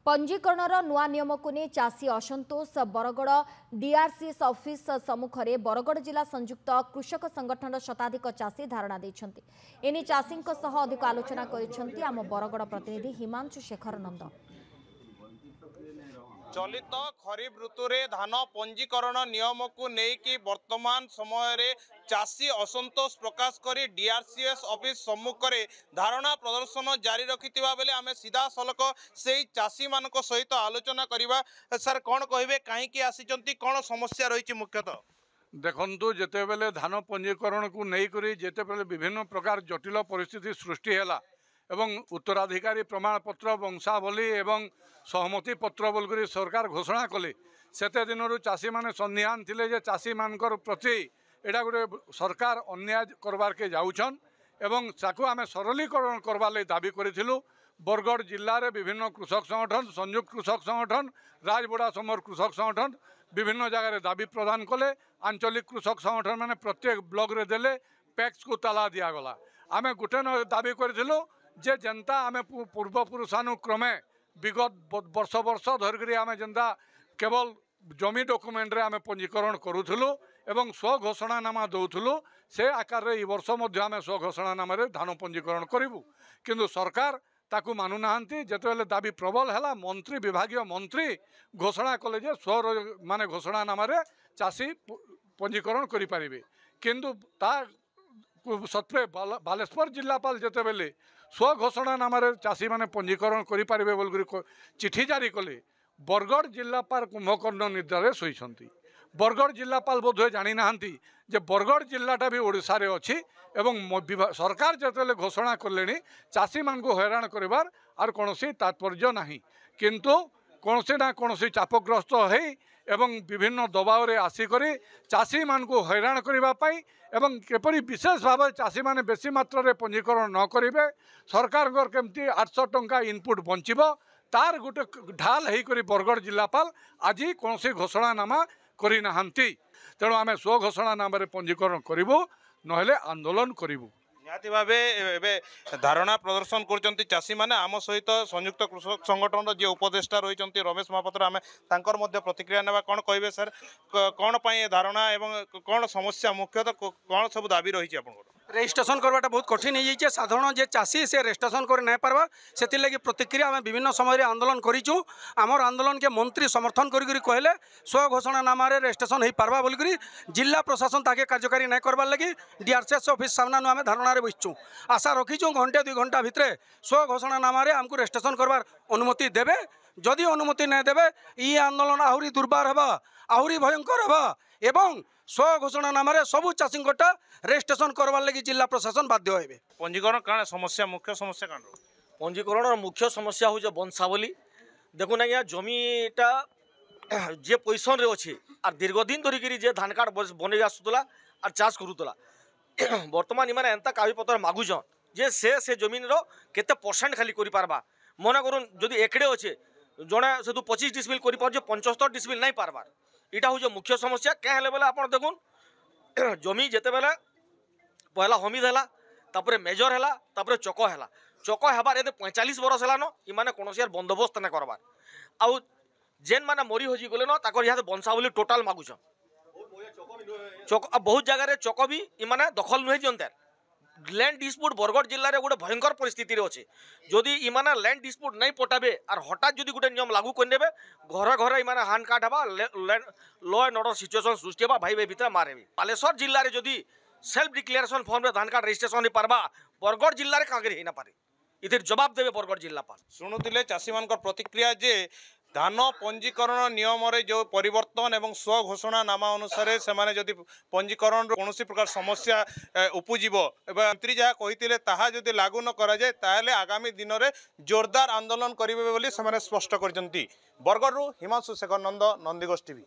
पंजीकरणर नुआ नियम को नहीं चाषी असंतोष बरगड़ डीआरसीएस ऑफिस सम्मुखें बरगड़ जिला संयुक्त कृषक संगठन शताधिक चाषी धारणा देते एने चाषी अधिक आलोचना कर आम बरगड़ प्रतिनिधि हिमांशु शेखर नंद। चलित खरीफ ऋतु रे धान पंजीकरण नियम को लेकिन वर्तमान समय रे चाषी असंतोष प्रकाश करी डीआरसीएस ऑफिस सम्मुख रे धारणा प्रदर्शन जारी रखिथिबा बेले आमे सीधा सलक से चाषी मान सहित आलोचना करिबा। सर कौन कहिबे कहीं आसीचंती कौन समस्या रही मुख्यतः देखु जिते बेले धान पंजीकरण को लेकर जिते बेले विभिन्न प्रकार जटिल परिस्थिति सृष्टि है एवं उत्तराधिकारी प्रमाण पत्र वंशावली एवं सहमति पत्र बोलकर सरकार घोषणा कले सेते दिन चाषी माने संदिहान थिले जे चाषी मानकर प्रति एटा गोटे सरकार अन्याय करबार के जाउछन एवं ताकू आमे सरलीकरण करबार ले दाबी करिथिलु। बरगड़ जिल्ला रे विभिन्न कृषक संगठन संयुक्त कृषक संगठन राजबड़ा समर कृषक संगठन विभिन्न जगह दाबी प्रदान कले। आंचलिक कृषक संगठन माने प्रत्येक ब्लॉक रे देले पैक्स को ताला दिया गला। आमे गुटे दाबी करिथिलु जे जनता आमे पूर्व पुरुषानुक्रमे विगत वर्ष वर्ष धरिक आमे जनता केवल जमी डॉक्यूमेंट रे आमे पंजीकरण करूथुलु एवं स्व घोषणानामा दउथुलु से आकार रे ई वर्ष मध्य आमे स्व घोषणानामा रे धान पंजीकरण करिवु किंतु सरकार ताकू मानु नाहंती। जेतेबेले दाबी प्रबल हैला मंत्री विभागीय मंत्री घोषणा कले जे स्व माने घोषणानामा रे चाषी पंजीकरण करि पारिबे किंतु ता सत्वे बालेश्वर जिलापाल जेतेबेले स्व घोषणानामा रे चाषी माने पंजीकरण करि पारिबे बोलकर चिठी जारी कले बरगड़ जिलापाल कुंभकर्ण निद्रा शोइछंती। बरगड़ जिलापाल बोधे जानी नाहंती जे बरगड़ जिल्लाटा भी ओडिशा रे अछि एवं सरकार जेतेबेले घोषणा कलेनी चाषी मान को हैरान करिवार आर कोनोसी तात्पर्य नाही किंतु कोनोसी ना कोनोसी चापग्रस्त है एवं विभिन्न दबाव रे आसिकरी चाषी मान को हैरान करबा पई एवं केपरि विशेष भाव चाषी माने बेसी मात्रा रे पंजीकरण न करिवे सरकार केमती 800 टंका इनपुट बंचिबो तार गोटे ढाल है बरगड़ जिलापाल आज कौन घोषणानामा करी नाहंती। तेणु आमे स्व घोषणानामा रे पंजीकरण करिवु नहेले आंदोलन करिवु। निहाती भावे एबे धारणा प्रदर्शन करचंती चाषी माने आम सहित संयुक्त कृषक संगठन जे उपदेष्टा रहिचंती रमेश महापात्र आमे तांकर मध्य प्रतिक्रिया नेबा कोन कहबे सर कोन पई धारणा एवं कोन समस्या मुख्यतः कोन सब दाबी रही आपन रेजिस्ट्रेशन करवाटा बहुत कठिन हो साधारण जे चाषी से रेजिस्ट्रेशन कर नहीं पार्बा से लगी प्रतिक्रिया आम विभिन्न समय आंदोलन करूँ आमर आंदोलन के मंत्री समर्थन करी कहले स्व घोषणानामा रेजिस्ट्रेशन हो पार्बा बोलिक जिला प्रशासन ताके कार्यकारी नहीं करवार लगी डीआरसीएस ऑफिस सामना आम धारणा बसचु आशा रखीचु घंटे 2 घंटा भितर स्व घोषणानामा आमको रेजिस्ट्रेशन करवार अनुमति देवे जदि अनुमति नहीं देवे ये आंदोलन आहरी दुर्बार होगा आहरी भयंकर होगा एवं स्व घोषणानामा सबू चाषी रेजिस्ट्रेशन करवार लगी जिला प्रशासन बाध्य होबे। पंजीकरण कारण समस्या मुख्य समस्या कारण पंजीकरण मुख्य समस्या हो वंशावली देखुन आज्ञा जमीटा जे पोजिशन रे अच्छे आर दीर्घदिन धरिकी जे धान कार्ड बन आसूला आर चाष करूला बर्तमान इमाने एंता कागजपत्र मागुछन जे से जमीन केते परसेंट खाली करि पारबा मन करूँ जदि एकड़े अच्छे जड़े से 25 डिसमिल कर 75 डिसमिल नहीं पारबार इटा हूँ मुख्य समस्या क्या है बोले आप देखुन जमी जिते बेले पहला हमिद है तापर मेजर है तापर चक है चक हबार ये 45 बरस है न इमाने कौन बंदोबस्त नहीं करबार आउ जेन माने मरी हजी गले न ताकर यहाँ वंशावली टोटाल मागुछन चक बहुत जगह चक भी इमाने दखल नुहे दियंते लैंड डिस्प्यूट बरगड़ जिले में गोटे भयंकर परिस्थिति अच्छे जदि इमाने लैंड डिस्प्यूट नहीं पटाबे और हठात जदि गोटे नियम लागू करदे घर घर इमाने हान काट हवा लॉ एंड ऑर्डर सिचुएशन सृष्टि हवा भाई भाई भितर मारे बालेश्वर जिले में जदि सेल्फ डिक्लेरेशन फॉर्म धान कार्ड रेजिस्ट्रेशन नहीं पारबा बरगड़ जिले में कांगे ना पारे इधर जवाब देवे बरगड़ जिलापाल। शुणुले चाषी मान प्रतिक्रिया जे धान पंजीकरण नियम रे जो परिवर्तन एवं स्व घोषणानामा अनुसार से माने जदि पंजीकरण कौन प्रकार समस्या उपजीव मंत्री जहाँ कही ताहा जदि लागू न करा जाए ताहले आगामी दिन में जोरदार आंदोलन करेंगे बोली से स्पष्ट कर। बरगड़ हिमांशु शेखर नंद, नंदीगोष टीवी।